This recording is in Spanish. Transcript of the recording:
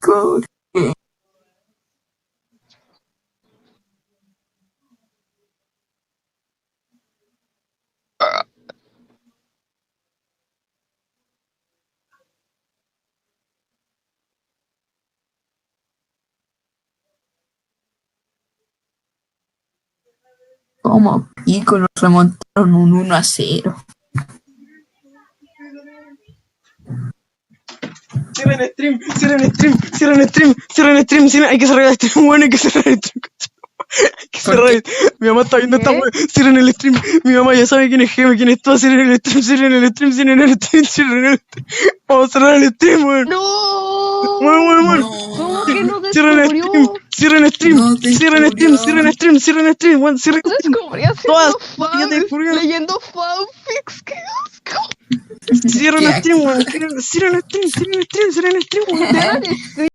¿Por qué? Como pico nos remontaron un 1-0. Cierren el stream, cierren el stream, cierren el stream, cierren el stream, hay que cerrar el stream, bueno, hay que cerrar el stream. Hay que cerrar el... Mi mamá está viendo esta wea, cierren el stream, mi mamá ya sabe quién es Geme, quién es todo, cierren el stream, cierren el stream, cierren el stream, cierren el stream. Vamos a cerrar el stream, weón. ¡No! Bueno. ¿Cómo que no Cierren el descubrió? stream, cierren el stream, No te cierren el stream, descubrió. cierren el stream, cierren el stream, weón, cierren el stream. Descubrí haciendo Todas, fans, ya te descubrieron. leyendo fanfics, qué asco. Cierren Qué el stream, weón, cierren el stream, cierren el stream, cierren el stream, weón. Cierran el stream.